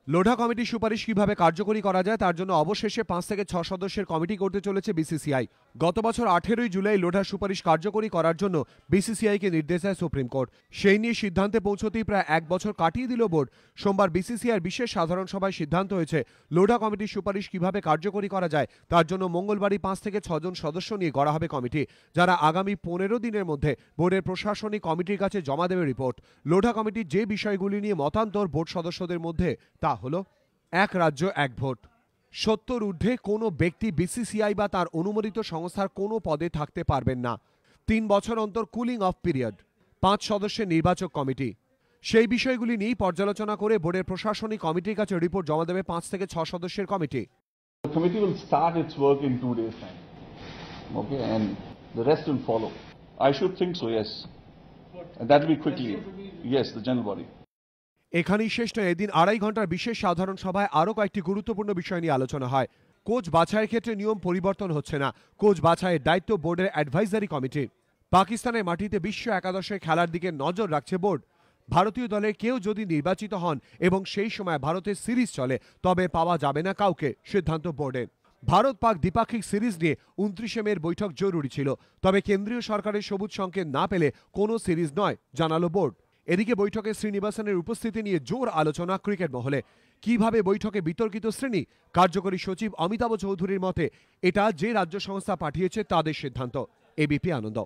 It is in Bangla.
লোঢা কমিটির সুপারিশ কিভাবে কার্যকরী করা যায় তার জন্য অবশেষে 5 থেকে 6 সদস্যের কমিটি করতে চলেছে বিসিসিআই। গত বছর 18 জুলাই লোঢার সুপারিশ কার্যকরী করার জন্য বিসিসিআইকে নির্দেশ দেয় সুপ্রিম কোর্ট। সেই নিয়ে সিদ্ধান্তে পৌঁছতেই প্রায় 1 বছর কাটিয়ে দিল বোর্ড। সোমবার বিসিসিআইয়ের বিশেষ সাধারণ সভায় সিদ্ধান্ত হয়েছে লোঢা কমিটির সুপারিশ কিভাবে কার্যকরী করা যায় তার জন্য মঙ্গলবারই 5 থেকে 6 জন সদস্য নিয়ে গড়া হবে কমিটি, যারা আগামী 15 দিনের মধ্যে বোর্ডের প্রশাসনিক কমিটির কাছে জমা দেবে রিপোর্ট। লোঢা কমিটির যে বিষয়গুলি নিয়ে মতান্তর বোর্ড সদস্যদের মধ্যে তা হলো: এক রাজ্য এক ভোট, 70 ঊর্ধ্বে কোনো ব্যক্তি বিসিসিআই বা তার অনুমোদিত সংস্থার কোনো পদে থাকতে পারবেন না, 3 বছর অন্তর কুলিং অফ পিরিয়ড, 5 সদস্যের নির্বাচক কমিটি। সেই বিষয়গুলি নিয়েই পর্যালোচনা করে বোর্ডের প্রশাসনিক কমিটির কাছে রিপোর্ট জমা দেবে 5 থেকে 6 সদস্যের committee. The committee will start its work in 2 days' time. Okay, and the rest will follow. I should think so, yes. And that will be quickly. Yes, the general body. এখানেই শেষ নয়, এদিন 2.5 ঘন্টার বিশেষ সাধারণ সভায় আরও কয়েকটি গুরুত্বপূর্ণ বিষয় নিয়ে আলোচনা হয়। কোচ বাছাইয়ের ক্ষেত্রে নিয়ম পরিবর্তন হচ্ছে না, কোচ বাছাইয়ের দায়িত্ব বোর্ডের অ্যাডভাইজারি কমিটির। পাকিস্তানের মাটিতে বিশ্ব একাদশের খেলার দিকে নজর রাখছে বোর্ড। ভারতীয় দলের কেউ যদি নির্বাচিত হন এবং সেই সময় ভারতের সিরিজ চলে তবে পাওয়া যাবে না কাউকে, সিদ্ধান্ত বোর্ডের। ভারত পাক দ্বিপাক্ষিক সিরিজ নিয়ে 29 মের বৈঠক জরুরি ছিল, তবে কেন্দ্রীয় সরকারের সবুজ সংকেত না পেলে কোনো সিরিজ নয়, জানালো বোর্ড। এদিকে বৈঠকে শ্রীনিবাসনের উপস্থিতি নিয়ে জোর আলোচনা ক্রিকেট মহলে। কিভাবে বৈঠকে বিতর্কিত শ্রেণী? কার্যকরী সচিব অমিতাভ চৌধুরীর মতে এটা যে রাজ্য সংস্থা পাঠিয়েছে তাদের সিদ্ধান্ত। এবিপি আনন্দ।